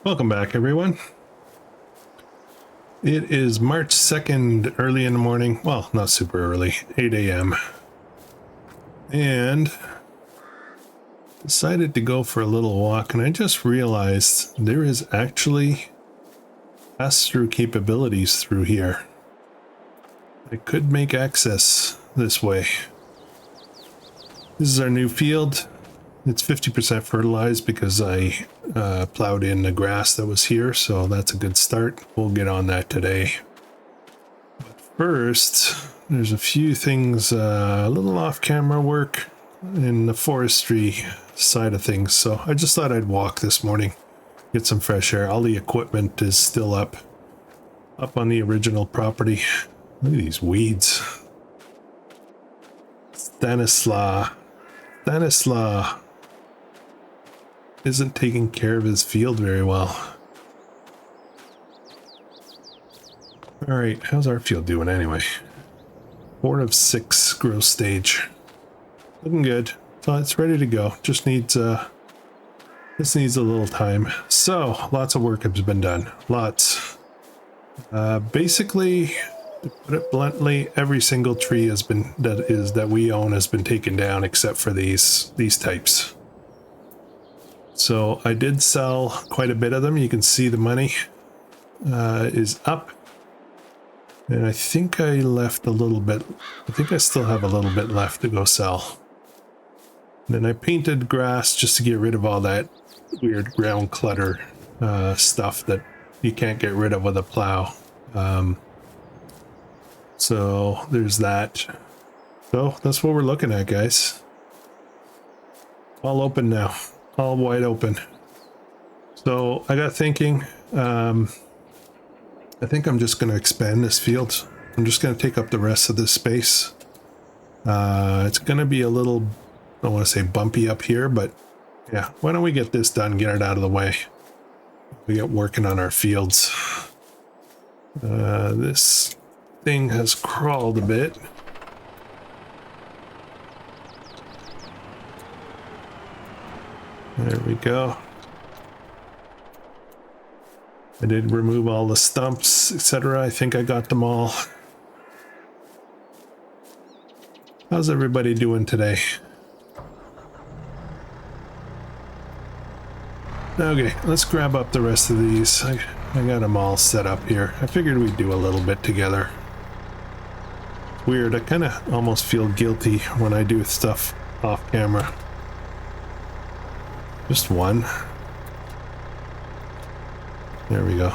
Welcome back, everyone. It is March 2nd, early in the morning. Well, not super early, 8 a.m. And decided to go for a little walk, and I just realized there is actually pass-through capabilities through here. I could make access this way. This is our new field. It's 50% fertilized because I plowed in the grass that was here, so that's a good start. We'll get on that today. But first, there's a few things, a little off-camera work in the forestry side of things, so I just thought I'd walk this morning, get some fresh air. All the equipment is still up on the original property. Look at these weeds. Stanislaw isn't taking care of his field very well. All right, how's our field doing anyway? 4 of 6 growth stage. Looking good. So it's ready to go. Just needs this needs a little time. So lots of work has been done. Lots. Basically, to put it bluntly, every single tree has been that we own has been taken down except for these types. So I did sell quite a bit of them. You can see the money is up. And I think I left a little bit. I think I still have a little bit left to go sell. And then I painted grass just to get rid of all that weird ground clutter stuff that you can't get rid of with a plow. So there's that. So that's what we're looking at, guys. All open now. All wide open. So I got thinking, I think I'm just going to expand this field. I'm just going to take up the rest of this space. It's going to be a little, I don't want to say bumpy up here, but yeah, why don't we get this done, get it out of the way. We get working on our fields. This thing has crawled a bit. There we go. I did remove all the stumps, etc. I think I got them all. How's everybody doing today? Okay, let's grab up the rest of these. I got them all set up here. I figured we'd do a little bit together. Weird, I kind of almost feel guilty when I do stuff off camera. Just one. There we go.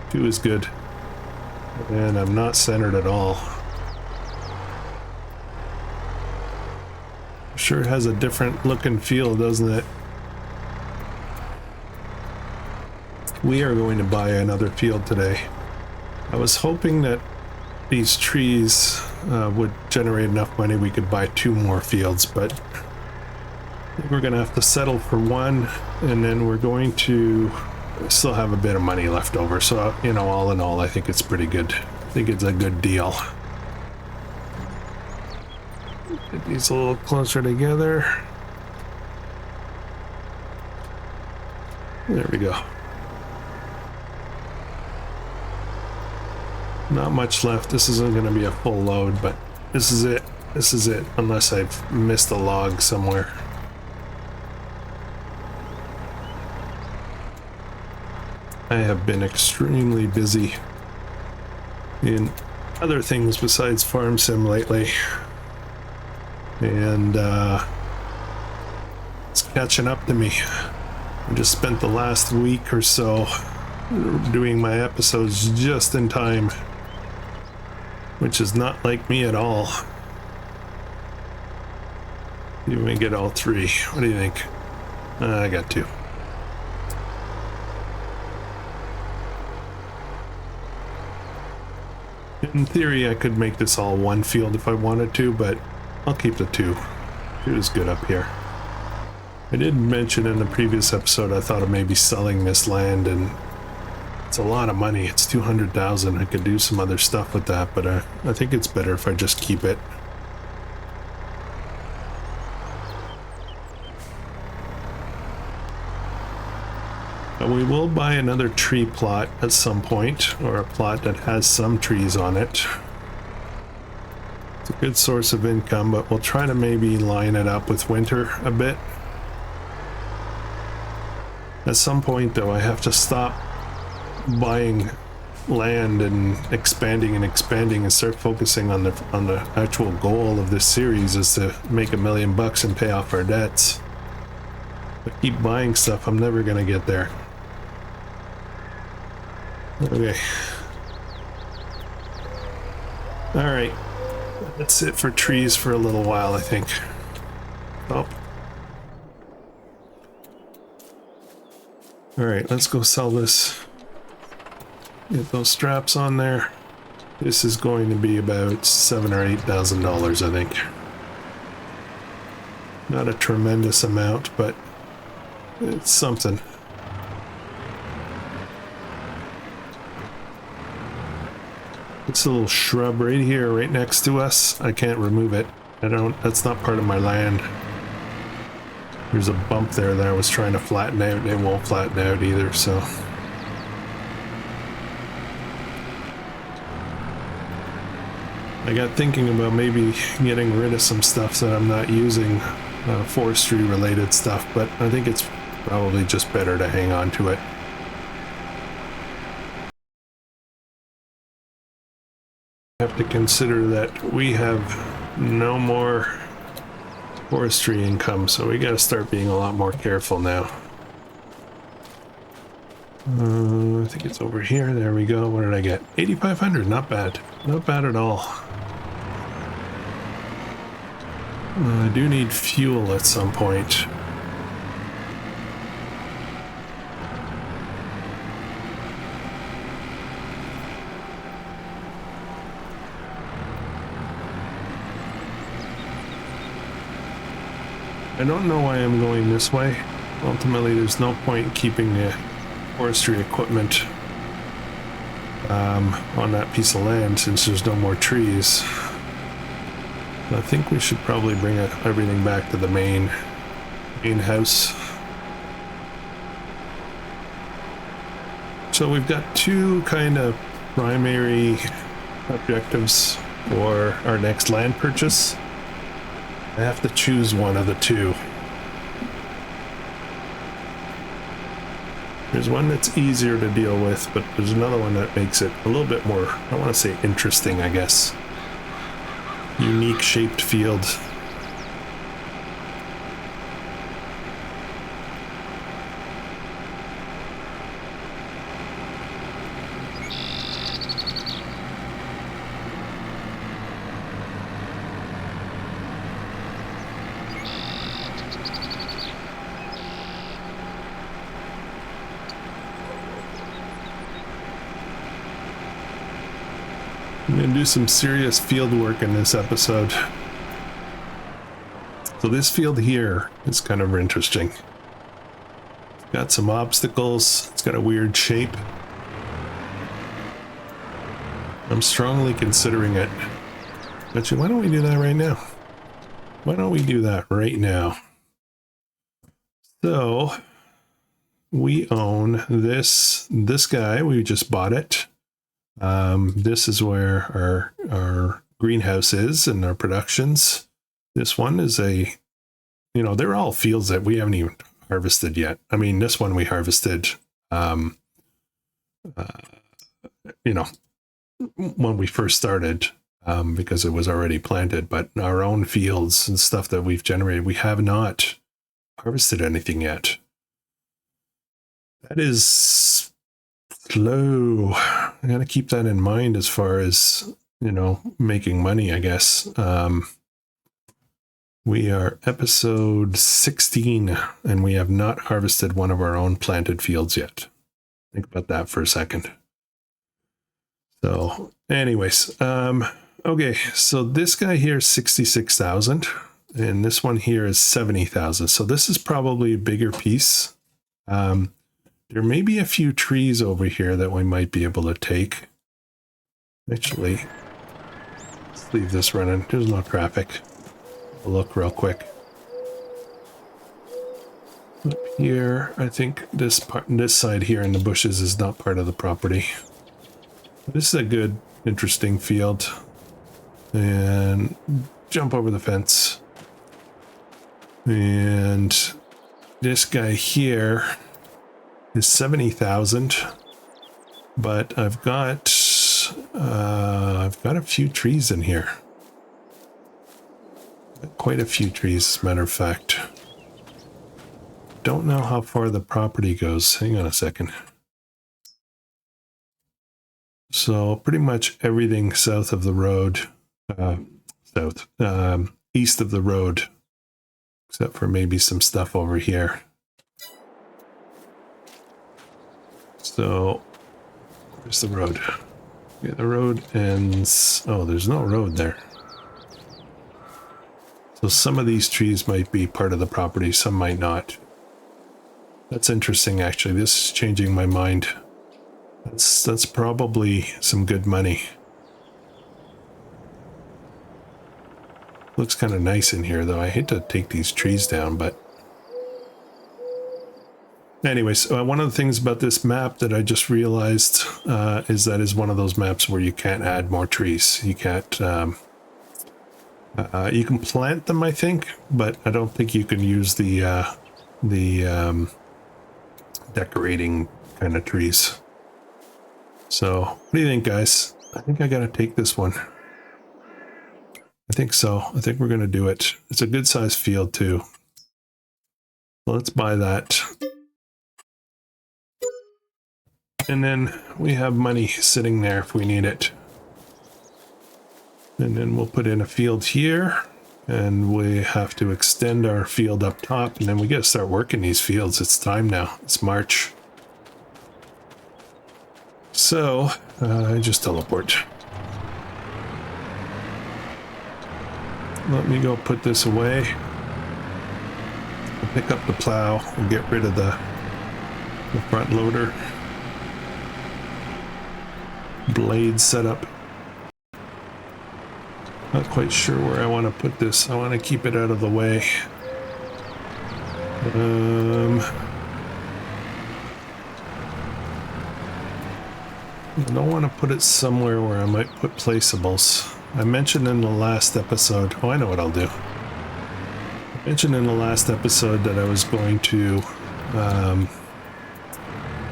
2 is good. And I'm not centered at all. Sure has a different look and feel, doesn't it? We are going to buy another field today. I was hoping that these trees would generate enough money we could buy 2 more fields, but I think we're going to have to settle for 1, and then we're going to still have a bit of money left over. So, you know, all in all, I think it's pretty good. I think it's a good deal. Get these a little closer together. There we go. Not much left. This isn't going to be a full load, but this is it. This is it, unless I've missed a log somewhere. I have been extremely busy in other things besides farm sim lately, and it's catching up to me. I just spent the last week or so doing my episodes just in time, which is not like me at all. You may get all 3. What do you think? I got 2. In theory, I could make this all 1 field if I wanted to, but I'll keep the 2. 2 is good up here. I did mention in the previous episode I thought of maybe selling this land, and it's a lot of money. It's 200,000. I could do some other stuff with that, but I think it's better if I just keep it. We will buy another tree plot at some point, or a plot that has some trees on it. It's a good source of income, but we'll try to maybe line it up with winter a bit. At some point, though, I have to stop buying land and expanding and start focusing on the actual goal of this series is to make $1 million and pay off our debts. If I keep buying stuff, I'm never gonna get there. Okay. Alright. That's it for trees for a little while, I think. Oh. Alright, let's go sell this. Get those straps on there. This is going to be about $7,000 or $8,000, I think. Not a tremendous amount, but it's something. It's a little shrub right here, right next to us. I can't remove it. That's not part of my land. There's a bump there that I was trying to flatten out, and it won't flatten out either, so. I got thinking about maybe getting rid of some stuff that I'm not using, forestry related stuff, but I think it's probably just better to hang on to it. I have to consider that we have no more forestry income, so we got to start being a lot more careful now. I think it's over here. There we go. What did I get? 8,500. Not bad. Not bad at all. I do need fuel at some point. I don't know why I'm going this way. Ultimately, there's no point in keeping the forestry equipment on that piece of land since there's no more trees. I think we should probably bring everything back to the main house. So we've got two kind of primary objectives for our next land purchase. I have to choose one of the two. There's one that's easier to deal with, but there's another one that makes it a little bit more, I want to say interesting, I guess. Unique shaped field. I'm going to do some serious field work in this episode. So this field here is kind of interesting. It's got some obstacles. It's got a weird shape. I'm strongly considering it. Actually, why don't we do that right now? Why don't we do that right now? So we own this guy. We just bought it. This is where our greenhouse is and our productions. This one is they're all fields that we haven't even harvested yet. I mean, this one we harvested, when we first started, because it was already planted, but our own fields and stuff that we've generated, we have not harvested anything yet. That is slow. I gotta keep that in mind as far as, making money, I guess. We are episode 16 and we have not harvested one of our own planted fields yet. Think about that for a second. So anyways, okay, so this guy here is 66,000 and this one here is 70,000. So this is probably a bigger piece. There may be a few trees over here that we might be able to take. Actually, let's leave this running. There's no traffic. I'll look real quick. Up here, I think this part, this side here in the bushes is not part of the property. This is a good, interesting field. And jump over the fence. And this guy here is 70,000, but I've got a few trees in here. Quite a few trees, as a matter of fact. Don't know how far the property goes. Hang on a second. So pretty much everything south of the road, east of the road, except for maybe some stuff over here. So where's the road? Yeah, the road ends. Oh, there's no road there. So some of these trees might be part of the property, some might not. That's interesting, actually. This is changing my mind. That's probably some good money. Looks kind of nice in here, though. I hate to take these trees down, but... Anyways, one of the things about this map that I just realized is that is one of those maps where you can't add more trees. You can't... you can plant them, I think, but I don't think you can use the decorating kind of trees. So, what do you think, guys? I think I gotta take this one. I think so. I think we're gonna do it. It's a good sized field too. So let's buy that. And then we have money sitting there if we need it. And then we'll put in a field here. And we have to extend our field up top. And then we gotta start working these fields. It's time now. It's March. So, I just teleport. Let me go put this away. I'll pick up the plow and get rid of the front loader. Blade setup. Not quite sure where I want to put this. I want to keep it out of the way. I don't want to put it somewhere where I might put placeables. I mentioned in the last episode... Oh, I know what I'll do. I mentioned in the last episode that I was going to... I'm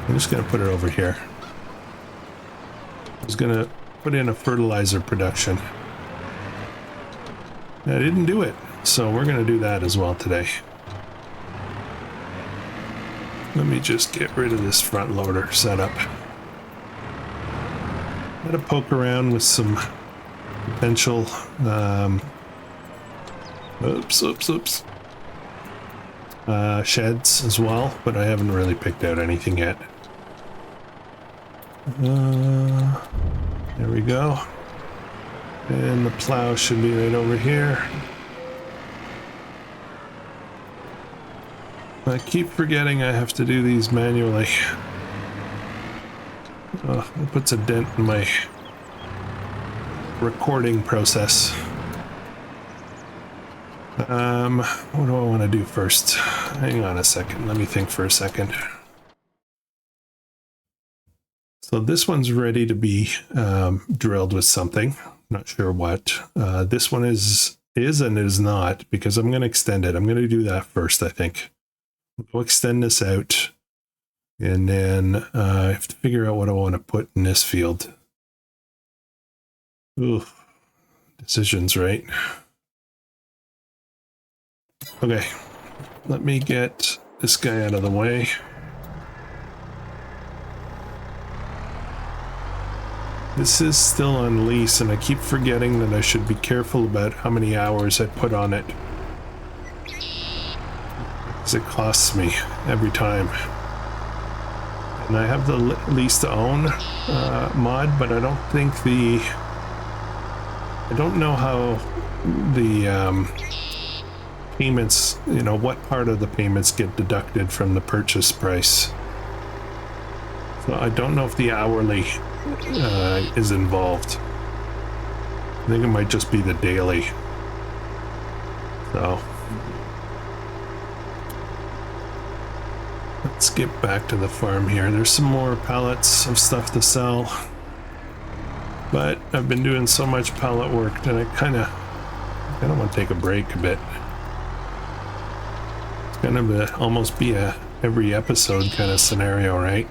just going to put it over here. I was going to put in a fertilizer production. I didn't do it, so we're going to do that as well today. Let me just get rid of this front loader setup. I'm going to poke around with some potential sheds as well, but I haven't really picked out anything yet. There we go. And the plow should be right over here. I keep forgetting I have to do these manually. It puts a dent in my recording process. What do I want to do first? Hang on a second. Let me think for a second. So this one's ready to be drilled with something. Not sure what. This one is and is not, because I'm going to extend it. I'm going to do that first, I think. We'll extend this out. And then I have to figure out what I want to put in this field. Ooh, decisions, right? Okay, let me get this guy out of the way. This is still on lease, and I keep forgetting that I should be careful about how many hours I put on it. Because it costs me every time. And I have the lease to own mod, but I don't think I don't know how the payments, you know, what part of the payments get deducted from the purchase price. So I don't know if the hourly is involved. I think it might just be the daily. So Let's get back to the farm here. There's some more pallets of stuff to sell, but I've been doing so much pallet work that I kind of want to take a break a bit. It's gonna almost be a every episode kind of scenario, right?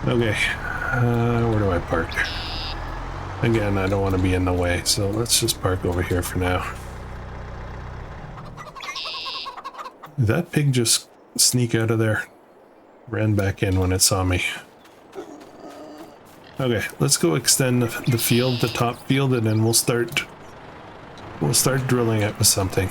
Okay, where do I park? Again, I don't want to be in the way, so let's just park over here for now. Did that pig just sneak out of there? Ran back in when it saw me. Okay, let's go extend the field, the top field, and then we'll start drilling it with something.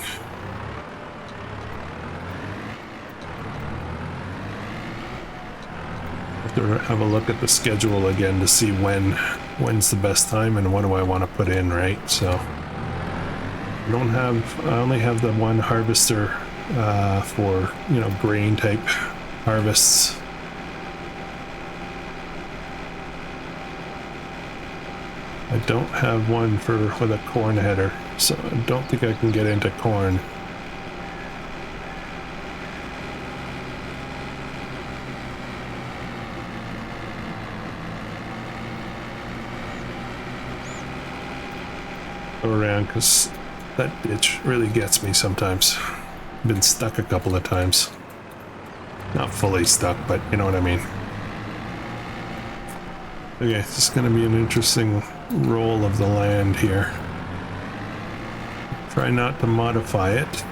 Have to have a look at the schedule again to see when's the best time and what do I want to put in, right? So I only have the one harvester for, you know, grain type harvests. I don't have one with a corn header, so I don't think I can get into corn. Go around, because that ditch really gets me sometimes. Been stuck a couple of times. Not fully stuck, but you know what I mean. Okay, this is going to be an interesting roll of the land here. Try not to modify it.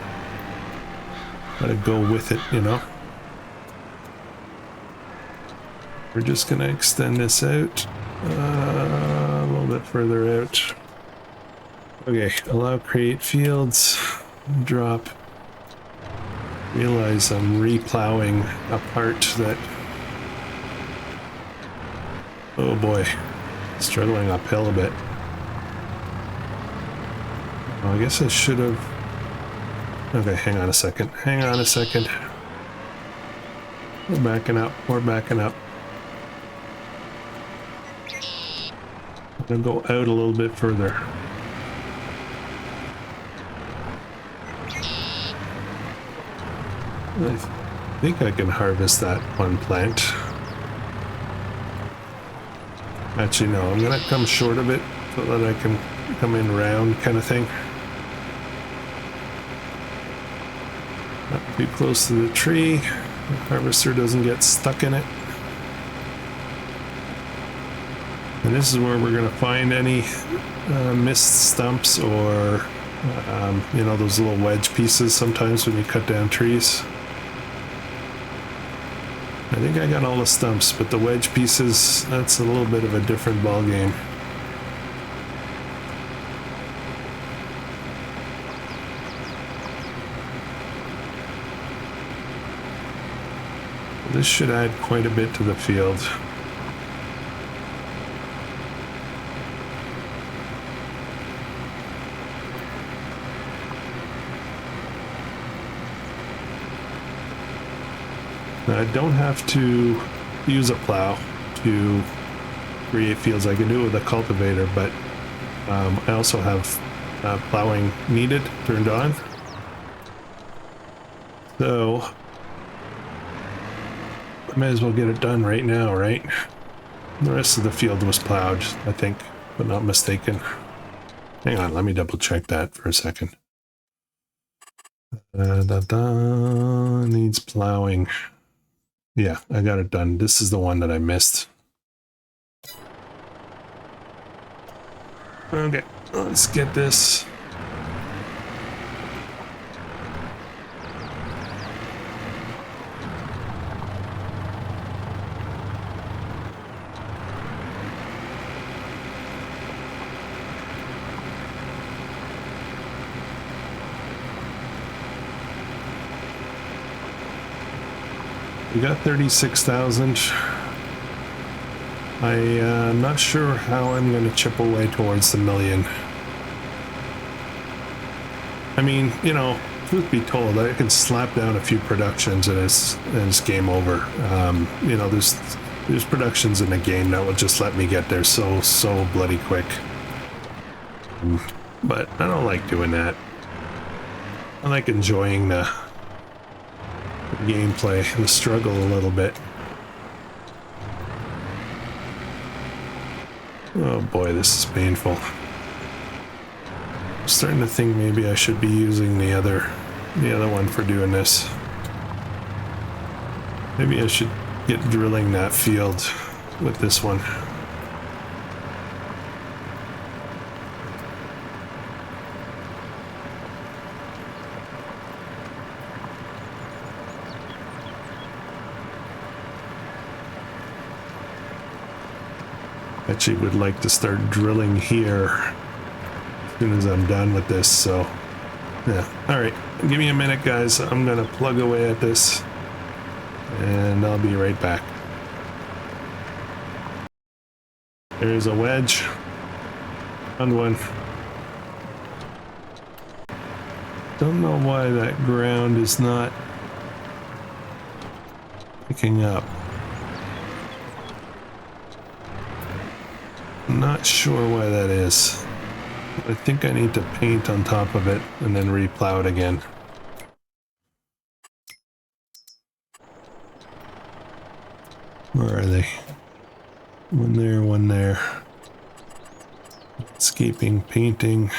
Gotta go with it, you know. We're just going to extend this out a little bit further out. Okay, allow create fields, drop. Realize I'm re-plowing a part that, oh boy, struggling uphill a bit. Oh, I guess I should have, okay, hang on a second. We're backing up. I'm gonna go out a little bit further. I think I can harvest that one plant. Actually, no, I'm gonna come short of it so that I can come in round kind of thing. Not too close to the tree. The harvester doesn't get stuck in it. And this is where we're gonna find any missed stumps or you know, those little wedge pieces sometimes when you cut down trees. I think I got all the stumps, but the wedge pieces, that's a little bit of a different ball game. This should add quite a bit to the field. Now, I don't have to use a plow to create fields. I can do it with a cultivator, but I also have plowing needed turned on. So I may as well get it done right now, right? The rest of the field was plowed, I think, but not mistaken. Hang on, let me double check that for a second. Needs plowing. Yeah, I got it done. This is the one that I missed. Okay, let's get this. We got 36,000. I'm not sure how I'm going to chip away towards the million. I mean, you know, truth be told, I can slap down a few productions and it's game over. You know, there's productions in the game that will just let me get there so bloody quick. But I don't like doing that. I like enjoying the gameplay and struggle a little bit. Oh boy, this is painful. I'm starting to think maybe I should be using the other one for doing this. Maybe I should get drilling that field with this one. Actually would like to start drilling here as soon as I'm done with this, so yeah. All right, give me a minute, guys. I'm gonna plug away at this and I'll be right back. There's a wedge. Found one. Don't know why that ground is not picking up. Not sure why that is. I think I need to paint on top of it and then replow it again. Where are they? One there, one there. Escaping, painting.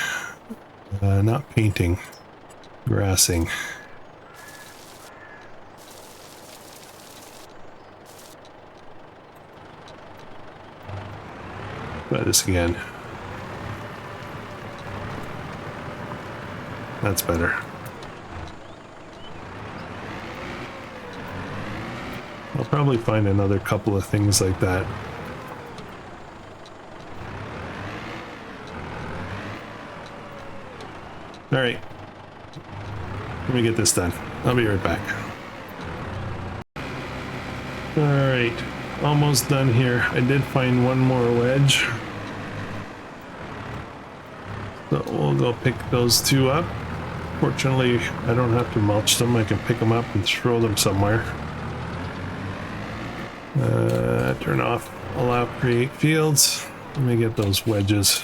Not painting. Grassing. Try this again. That's better. I'll probably find another couple of things like that. All right. Let me get this done. I'll be right back. All right. Almost done here. I did find one more wedge. So we'll go pick those two up. Fortunately, I don't have to mulch them. I can pick them up and throw them somewhere. Turn off allow create fields. Let me get those wedges.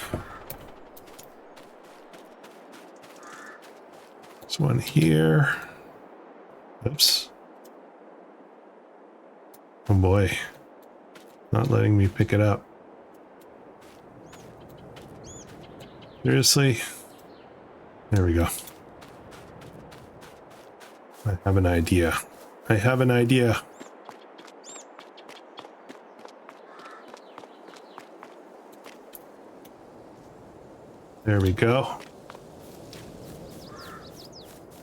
There's one here. Oops. Oh boy. Not letting me pick it up. Seriously? There we go. I have an idea. I have an idea. There we go.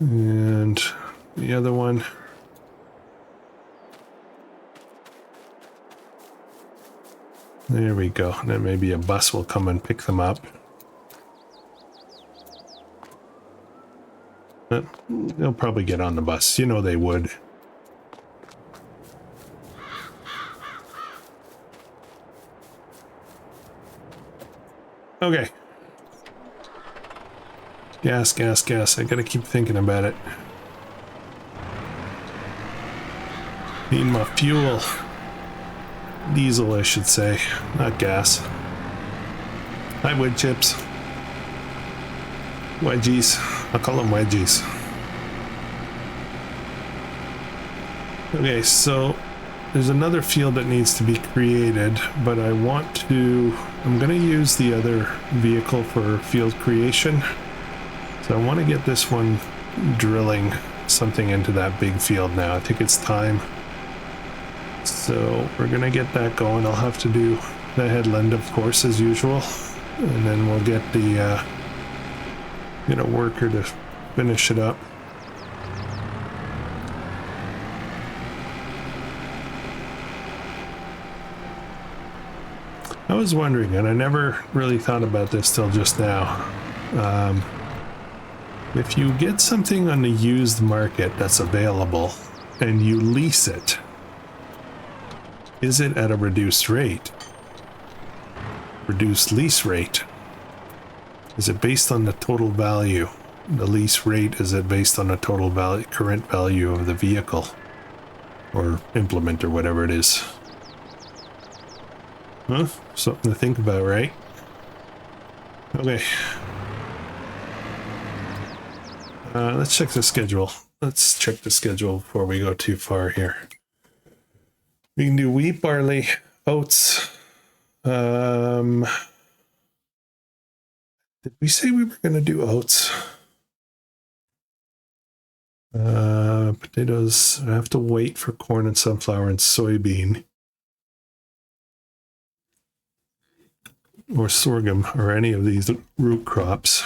And the other one. There we go. And then maybe a bus will come and pick them up. They'll probably get on the bus. You know they would. Okay. Gas, gas, gas. I gotta keep thinking about it. Need my fuel. Diesel, I should say. Not gas. Hi, wood chips. Wedgies. I'll call them wedgies. Okay, so there's another field that needs to be created, but I'm going to use the other vehicle for field creation. So I want to get this one drilling something into that big field now. I think it's time. So we're going to get that going. I'll have to do the headland, of course, as usual. And then we'll get get a worker to finish it up. I was wondering, and I never really thought about this till just now. If you get something on the used market that's available and you lease it, is it at a reduced rate? Reduced lease rate? Is it based on the total value? The lease rate, is it based on the total value, current value of the vehicle or implement or whatever it is? Huh? Something to think about, right? Okay. Let's check the schedule. let's check the schedule before we go too far here. We can do wheat, barley, oats. Did we say we were going to do oats? Potatoes. I have to wait for corn and sunflower and soybean. Or sorghum or any of these root crops.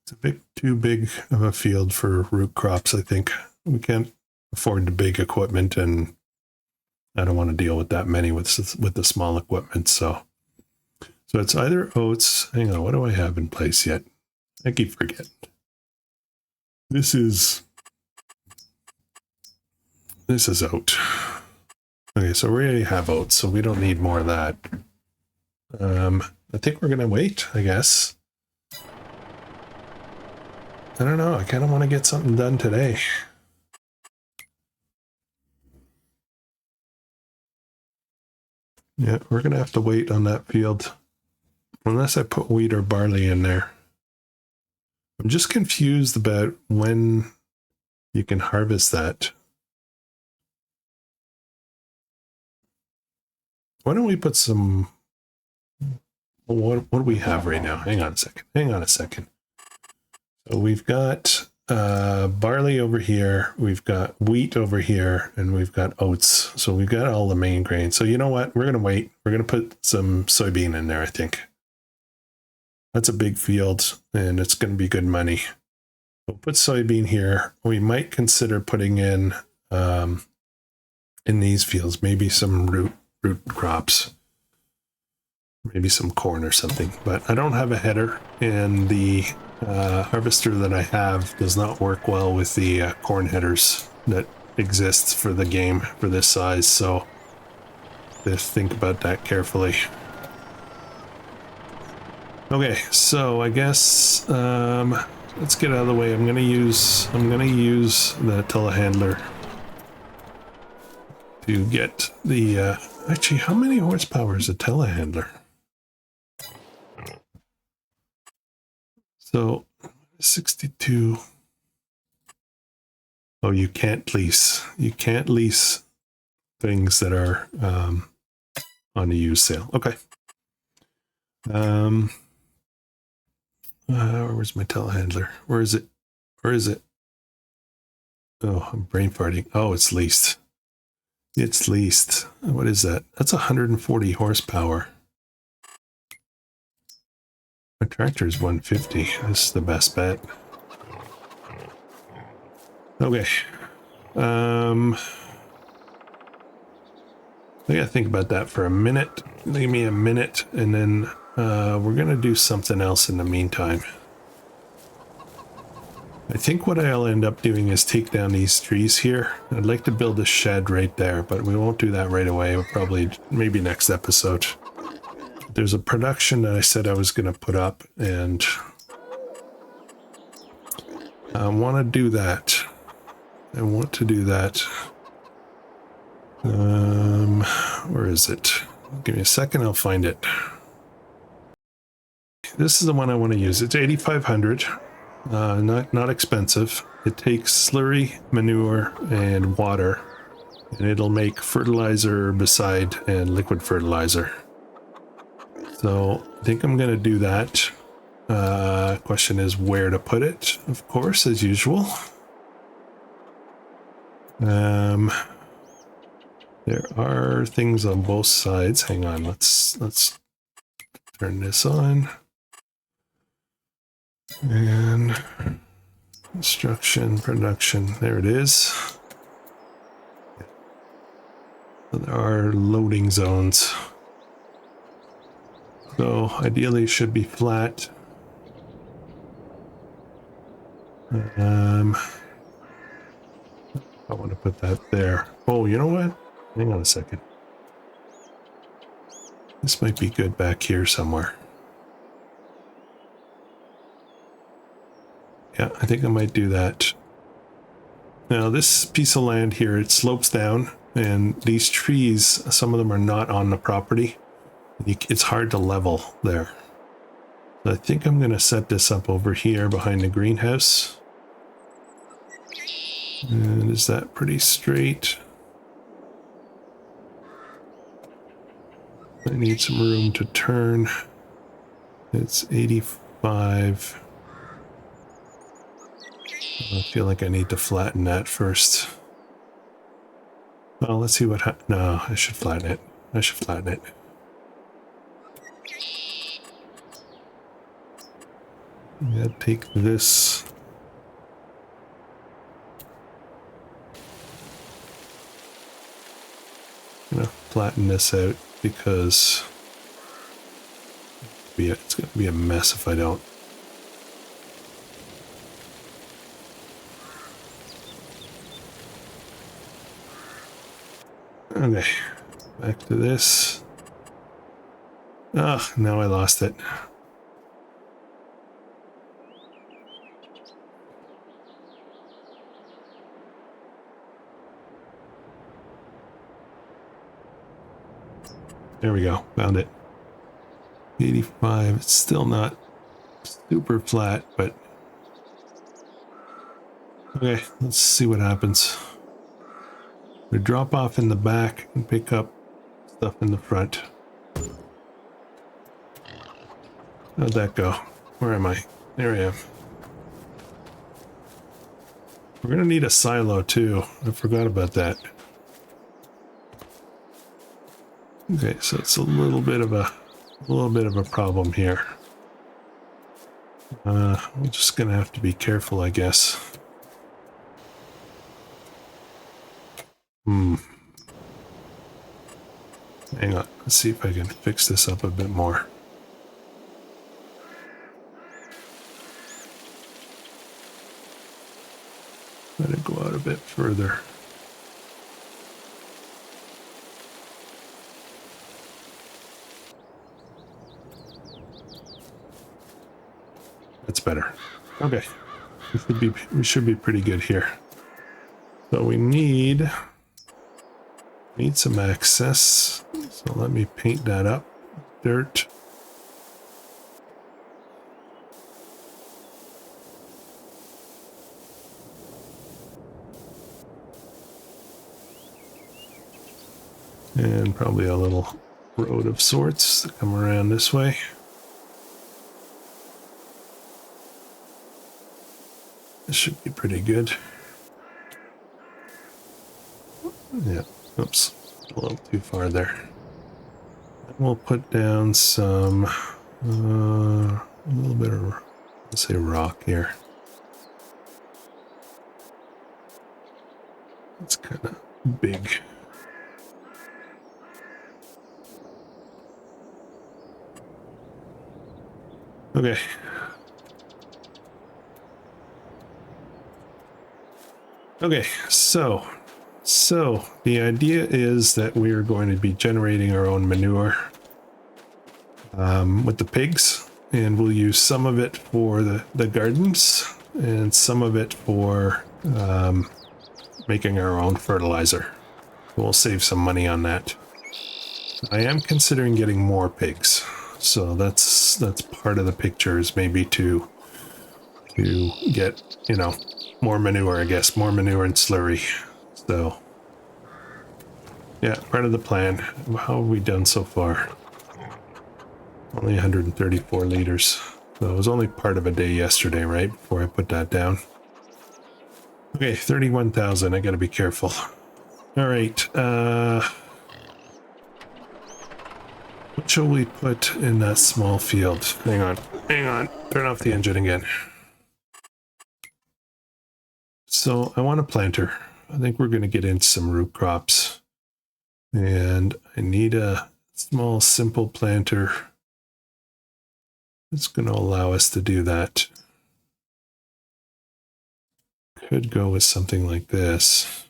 It's a bit too big of a field for root crops, I think. We can't afford the big equipment, and I don't want to deal with that many with the small equipment. So it's either oats. Hang on, what do I have in place yet? I keep forgetting. This is oat. Okay, so we already have oats, so we don't need more of that. I think we're gonna wait, I guess. I don't know, I kind of want to get something done today. Yeah, we're gonna have to wait on that field. Unless I put wheat or barley in there. I'm just confused about when you can harvest that. Why don't we put some... What do we have right now? Hang on a second. So we've got barley over here, we've got wheat over here, and we've got oats. So we've got all the main grains. So you know what? We're going to wait. We're going to put some soybean in there, I think. That's a big field, and it's going to be good money. We'll put soybean here. We might consider putting in these fields, maybe some root crops. Maybe some corn or something, but I don't have a header, and the harvester that I have does not work well with the corn headers that exists for the game for this size, so just think about that carefully. Okay, so I guess let's get out of the way. I'm gonna use the telehandler to get the actually, how many horsepower is a telehandler? So 62. Oh, you can't lease. You can't lease things that are on the used sale. Okay. Where's my telehandler? Where is it? Where is it? Oh, I'm brain farting. Oh, it's leased. It's leased. What is that? That's 140 horsepower. My tractor is 150. This is the best bet. Okay. I gotta think about that for a minute. Give me a minute, and then we're gonna do something else in the meantime. I think what I'll end up doing is take down these trees here. I'd like to build a shed right there, but we won't do that right away. We'll probably, maybe next episode. There's a production that I said I was going to put up, and I want to do that. I want to do that. Where is it? Give me a second, I'll find it. This is the one I want to use. It's 8,500. Not expensive. It takes slurry, manure, and water, and it'll make fertilizer, herbicide, and liquid fertilizer. So I think I'm going to do that. Question is where to put it, of course, as usual. There are things on both sides. Hang on, let's turn this on. And construction, production, there it is. So there are loading zones. So ideally it should be flat. I want to put that there. Oh, you know what? Hang on a second. This might be good back here somewhere. Yeah, I think I might do that. Now this piece of land here, it slopes down, and these trees, some of them are not on the property. It's hard to level there. So I think I'm going to set this up over here behind the greenhouse. And is that pretty straight? I need some room to turn. It's 85. I feel like I need to flatten that first. Well, let's see what no, I should flatten it. I should flatten it. Yeah, take this. I'm gonna flatten this out because it's gonna be a mess if I don't. Okay, back to this. Ah, now I lost it. There we go, found it. 85, it's still not super flat, but okay, let's see what happens. We drop off in the back and pick up stuff in the front. How'd that go? Where am I? There I am. We're gonna need a silo too. I forgot about that. Okay, so it's a little bit of a problem here. We're just gonna have to be careful, I guess. Hang on, let's see if I can fix this up a bit more. Let it go out a bit further. That's better. Okay, we should be pretty good here. So we need some access. So let me paint that up. Dirt. And probably a little road of sorts to come around this way. This should be pretty good. Yeah, oops, a little too far there. And we'll put down some, a little bit of, let's say, rock here. It's kind of big. Okay. Okay, so the idea is that we are going to be generating our own manure with the pigs, and we'll use some of it for the gardens and some of it for making our own fertilizer. We'll save some money on that. I am considering getting more pigs, so that's part of the picture, is maybe to get, you know, more manure, I guess, more manure and slurry. So yeah, part of the plan. How have we done so far? Only 134 liters. So it was only part of a day yesterday, right? Before I put that down. Okay, 31,000. I gotta be careful. All right. What shall we put in that small field? Hang on. Hang on. Turn off the engine again. So I want a planter. I think we're going to get into some root crops. And I need a small, simple planter. It's going to allow us to do that. Could go with something like this.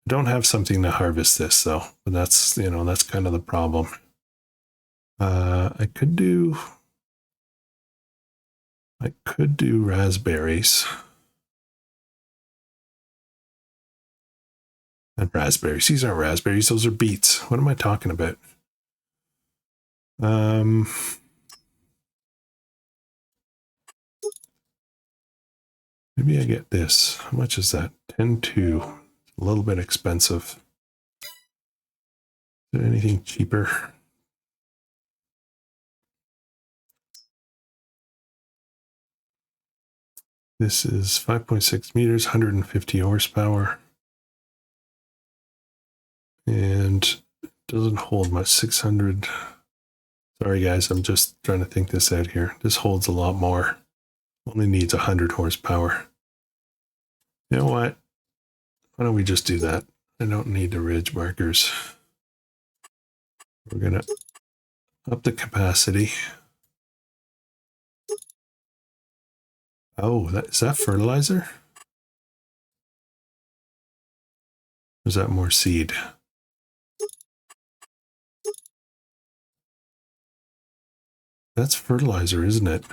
I don't have something to harvest this though, but that's, you know, that's kind of the problem. I could do raspberries. And raspberries. These aren't raspberries, those are beets. What am I talking about? Maybe I get this. How much is that? 10.2. A little bit expensive. Is there anything cheaper? This is 5.6 meters, 150 horsepower. And doesn't hold much, 600. Sorry guys, I'm just trying to think this out here. This holds a lot more. Only needs 100 horsepower. You know what? Why don't we just do that? I don't need the ridge markers. We're gonna up the capacity. Oh, is that fertilizer? Or is that more seed? That's fertilizer, isn't it?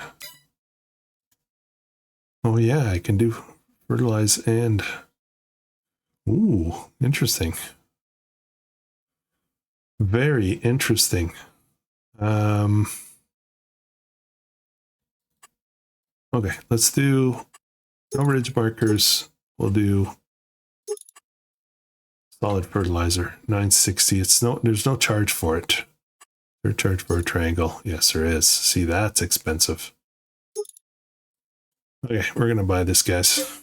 Oh yeah, I can do fertilize and... Ooh, interesting. Very interesting. Okay, let's do no ridge markers. We'll do solid fertilizer, 960. There's no charge for it. There's a charge for a triangle. Yes, there is. See, that's expensive. Okay, we're gonna buy this, guys.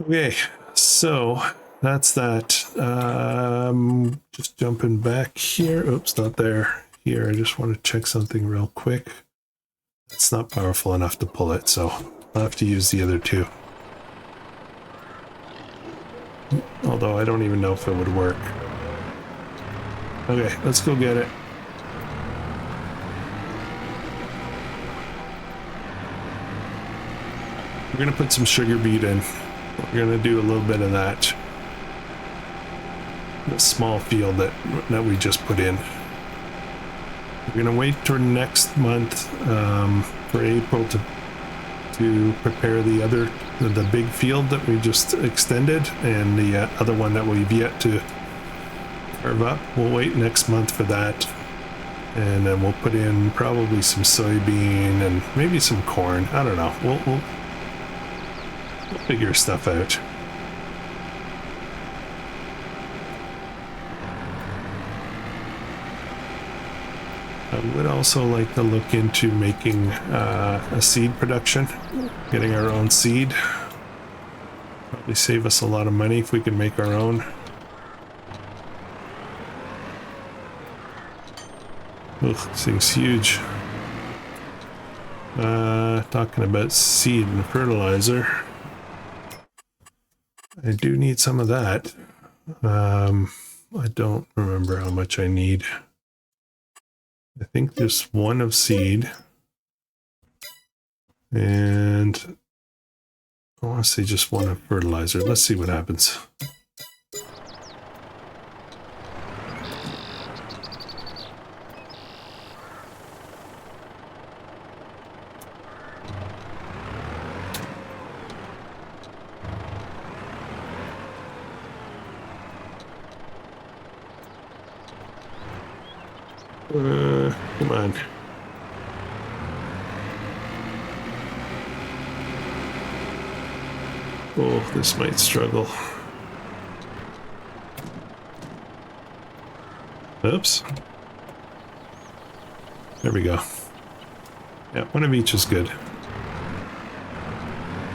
Okay, so that's that. Just jumping back here. Oops, not there. Here, I just want to check something real quick. It's not powerful enough to pull it, so I'll have to use the other two. Although I don't even know if it would work. Okay, let's go get it. We're gonna put some sugar beet in. We're gonna do a little bit of that. The small field that we just put in. We're gonna wait till next month for April to prepare the big field that we just extended, and the other one that we've yet to carve up. We'll wait next month for that, and then we'll put in probably some soybean and maybe some corn. I don't know. We'll figure stuff out. I would also like to look into making a seed production, getting our own seed. Probably save us a lot of money if we can make our own. Ugh, this thing's huge. Talking about seed and fertilizer. I do need some of that. I don't remember how much I need. I think there's one of seed. And I want to say just one of fertilizer. Let's see what happens. Come on. Oh, this might struggle. Oops. There we go. Yeah, one of each is good.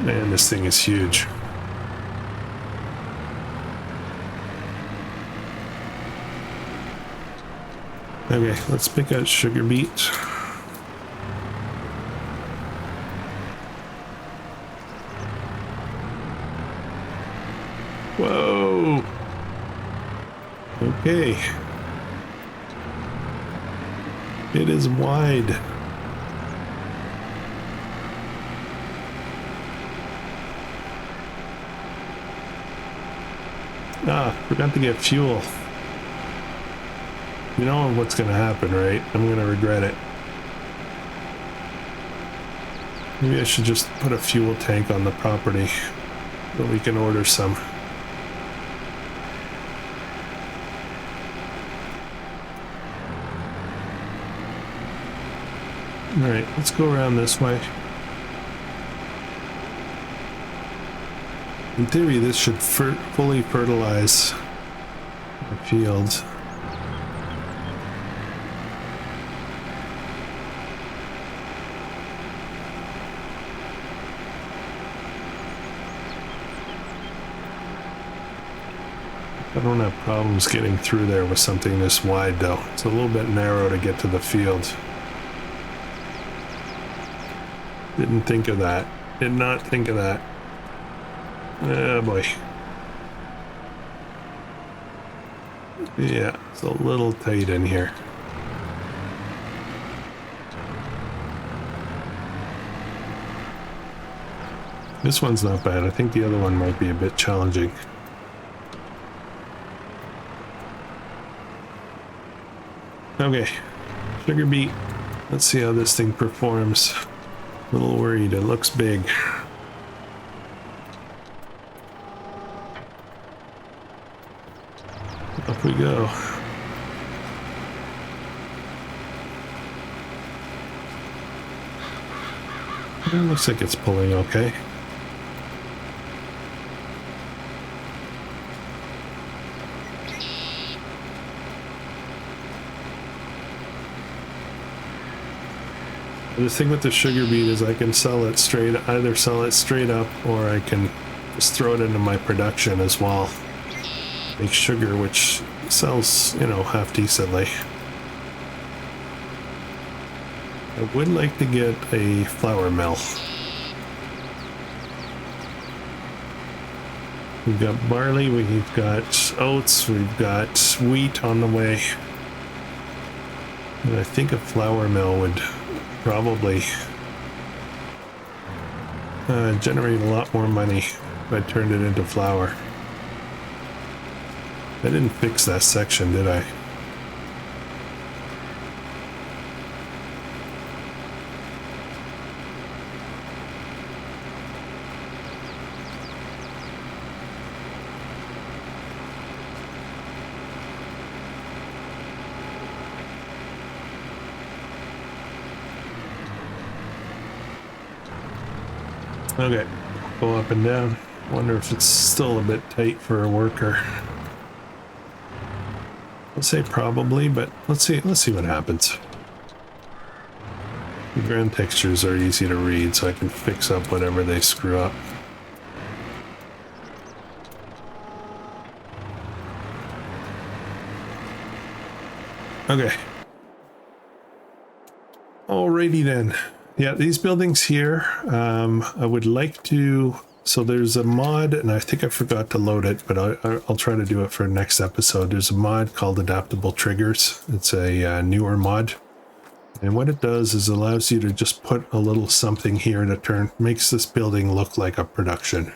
Man, this thing is huge. Okay, let's pick out sugar beet. Whoa! Okay. It is wide. Forgot to get fuel. You know what's going to happen, right? I'm going to regret it. Maybe I should just put a fuel tank on the property so we can order some. Alright, let's go around this way. In theory, this should fully fertilize the field. I don't have problems getting through there with something this wide, though. It's a little bit narrow to get to the field. Didn't think of that. Did not think of that. Oh boy. Yeah, it's a little tight in here. This one's not bad. I think the other one might be a bit challenging. Okay, sugar beet. Let's see how this thing performs. A little worried, it looks big. Off we go. It looks like it's pulling okay. The thing with the sugar beet is I can sell it straight, either sell it straight up or I can just throw it into my production as well. Make sugar, which sells, you know, half decently. I would like to get a flour mill. We've got barley, we've got oats, we've got wheat on the way. And I think a flour mill would probably generate a lot more money if I turned it into flour. I didn't fix that section, did I? Okay, go up and down. Wonder if it's still a bit tight for a worker. I'd say probably, but let's see what happens. The ground textures are easy to read, so I can fix up whatever they screw up. Okay. Alrighty then. Yeah, these buildings here, I would like to, so there's a mod, and I think I forgot to load it, but I'll try to do it for next episode. There's a mod called Adaptable Triggers. It's a newer mod. And what it does is allows you to just put a little something here to makes this building look like a production.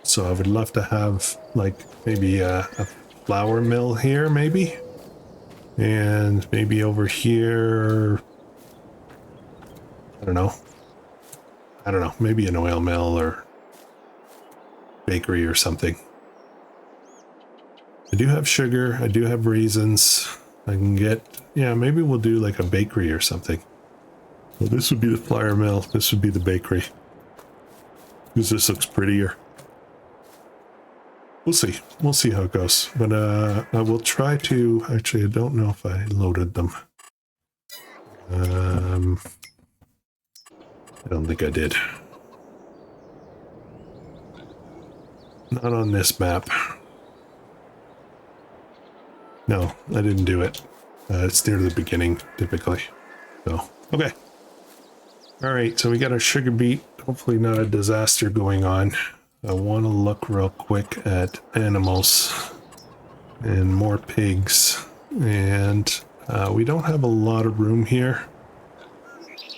So I would love to have like maybe a flour mill here, maybe. And maybe over here, I don't know, maybe an oil mill or bakery or something. I do have sugar, I do have raisins. I can get, yeah, maybe we'll do like a bakery or something. Well, this would be the flour mill, this would be the bakery. Because this looks prettier. We'll see how it goes. But I will try to, actually I don't know if I loaded them. I don't think I did. Not on this map. No, I didn't do it. It's near the beginning, typically. So, okay. Alright, so we got our sugar beet. Hopefully not a disaster going on. I want to look real quick at animals. And more pigs. And we don't have a lot of room here.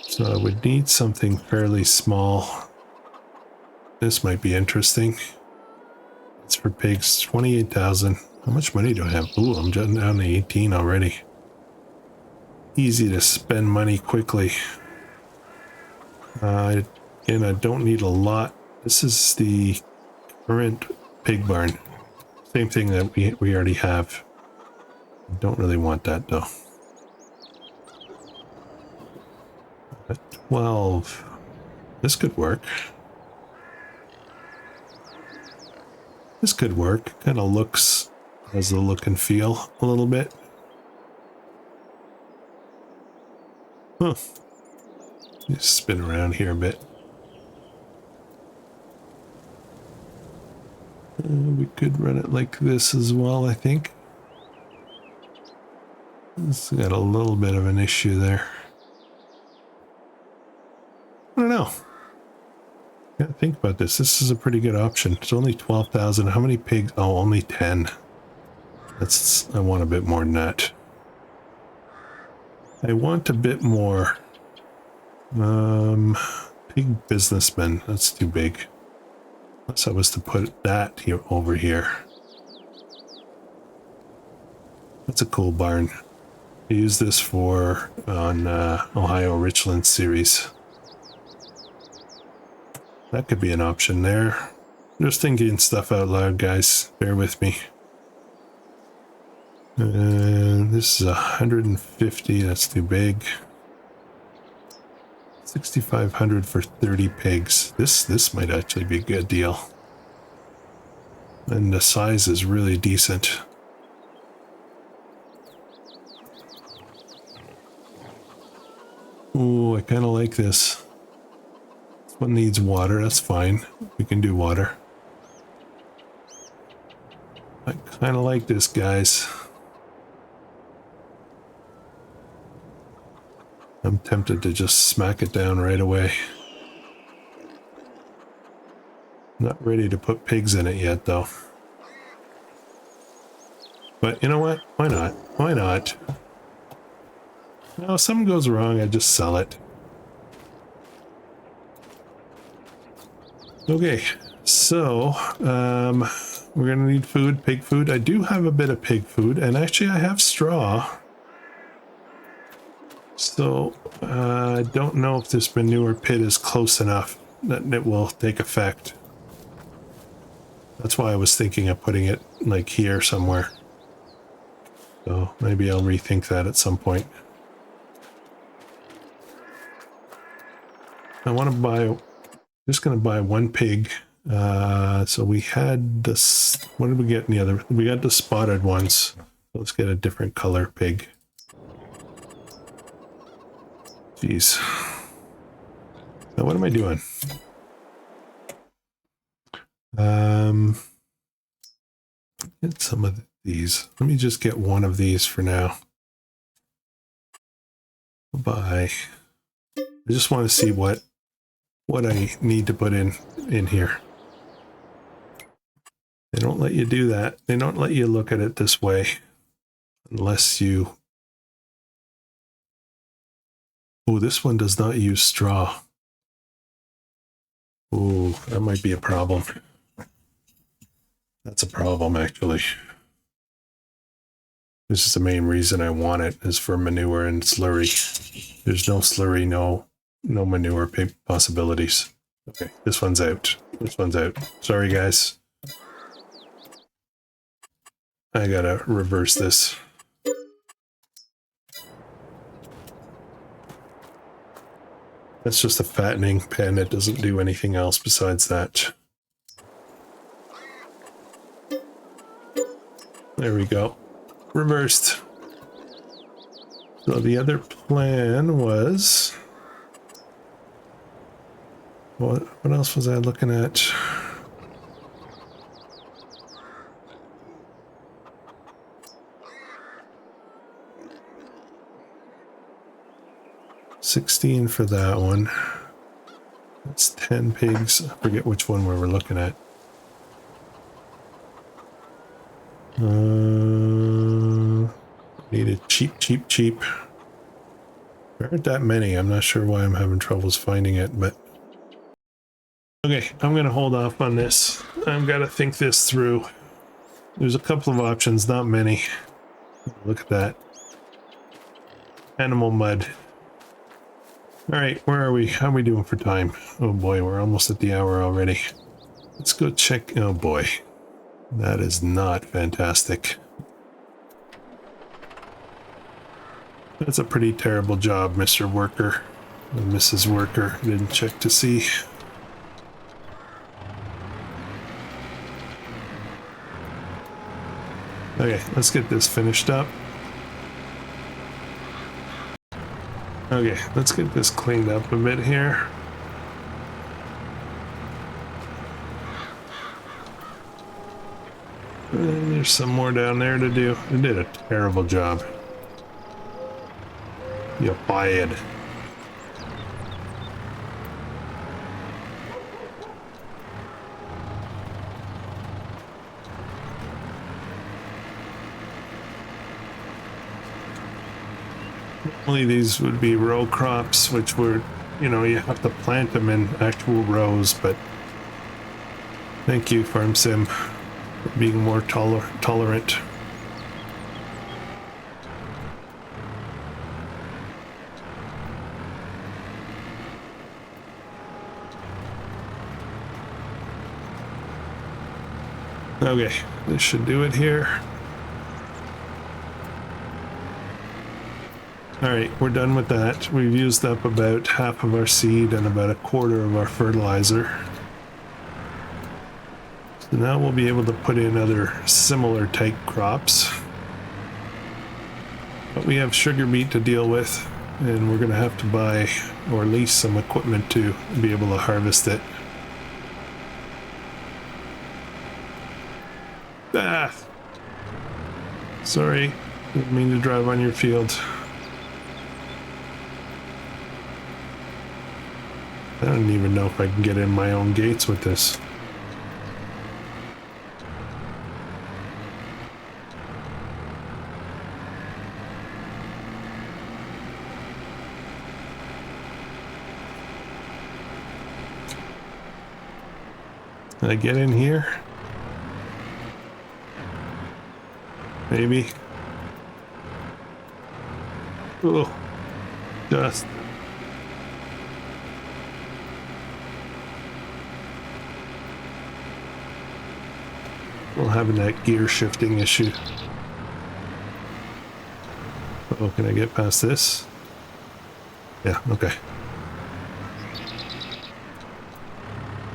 So I would need something fairly small. This might be interesting. It's for pigs, 28,000. How much money do I have? Ooh, I'm down to 18 already. Easy to spend money quickly. Again, I don't need a lot. This is the current pig barn. Same thing that we already have. I don't really want that though. 12. This could work. This could work. Kind of looks, has the look and feel a little bit. Huh. Just spin around here a bit. We could run it like this as well, I think. It's got a little bit of an issue there. I don't know. Gotta think about this. This is a pretty good option. It's only 12,000. How many pigs? Oh, only 10. That's, I want a bit more than that. I want a bit more. Pig businessman. That's too big. Unless I was to put that here over here. That's a cool barn. I use this for on Ohio Richland series. That could be an option there. Just thinking stuff out loud, guys. Bear with me. And this is 150. That's too big. 6,500 for 30 pigs. This might actually be a good deal. And the size is really decent. Ooh, I kind of like this. This one needs water. That's fine. We can do water. I kind of like this, guys. I'm tempted to just smack it down right away. Not ready to put pigs in it yet, though. But you know what? Why not? Why not? Now, if something goes wrong, I just sell it. Okay, so we're gonna need food, pig food. I do have a bit of pig food, and actually I have straw. So I don't know if this manure pit is close enough that it will take effect. That's why I was thinking of putting it like here somewhere. So maybe I'll rethink that at some point. I want to buy, just going to buy one pig. So we had this, what did we get in the other? We got the spotted ones. Let's get a different color pig. Jeez. Now what am I doing? Get some of these. Let me just get one of these for now. Bye. I just want to see what I need to put in here. They don't let you do that. They don't let you look at it this way unless you... Oh, this one does not use straw. Oh, that might be a problem. That's a problem, actually. This is the main reason I want it, is for manure and slurry. There's no slurry, no manure possibilities. Okay, this one's out. This one's out. Sorry, guys. I gotta reverse this. That's just a fattening pen. It doesn't do anything else besides that. There we go. Reversed. So the other plan was... What else was I looking at? $16 for that one. That's 10 pigs. I forget which one we were looking at. Needed cheap. There aren't that many. I'm not sure why I'm having troubles finding it, but okay, I'm gonna hold off on this. I've got to think this through. There's a couple of options, not many. Look at that. Animal mud. All right, where are we? How are we doing for time? Oh boy, we're almost at the hour already. Let's go check. Oh boy, that is not fantastic. That's a pretty terrible job, Mr. Worker. The Mrs. Worker didn't check to see. Okay, let's get this finished up. Okay, let's get this cleaned up a bit here. And there's some more down there to do. They did a terrible job. You're fired. Normally these would be row crops, which were, you know, you have to plant them in actual rows, but thank you, Farm Sim, for being more tolerant. Okay, this should do it here. Alright, we're done with that. We've used up about half of our seed and about a quarter of our fertilizer. So now we'll be able to put in other similar type crops. But we have sugar beet to deal with, and we're going to have to buy or lease some equipment to be able to harvest it. Ah! Sorry, didn't mean to drive on your field. I don't even know if I can get in my own gates with this. Can I get in here? Maybe. Oh, just. We're having that gear shifting issue. Oh, can I get past this? Yeah, okay.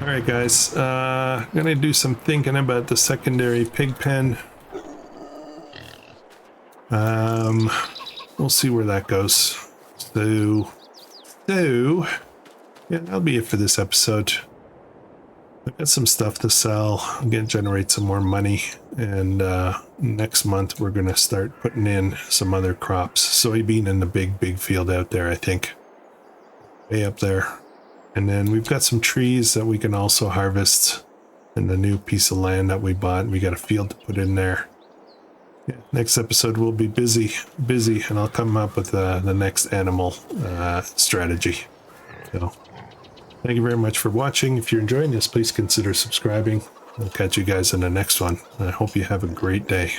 Alright guys, I'm gonna do some thinking about the secondary pig pen. We'll see where that goes. So yeah, that'll be it for this episode. I've got some stuff to sell. I'm gonna generate some more money, and next month we're gonna start putting in some other crops. Soybean in the big field out there, I think, way up there. And then we've got some trees that we can also harvest in the new piece of land that we bought. We got a field to put in there. Yeah, next episode we'll be busy, and I'll come up with the next animal strategy. So thank you very much for watching. If you're enjoying this, please consider subscribing. I'll catch you guys in the next one. I hope you have a great day.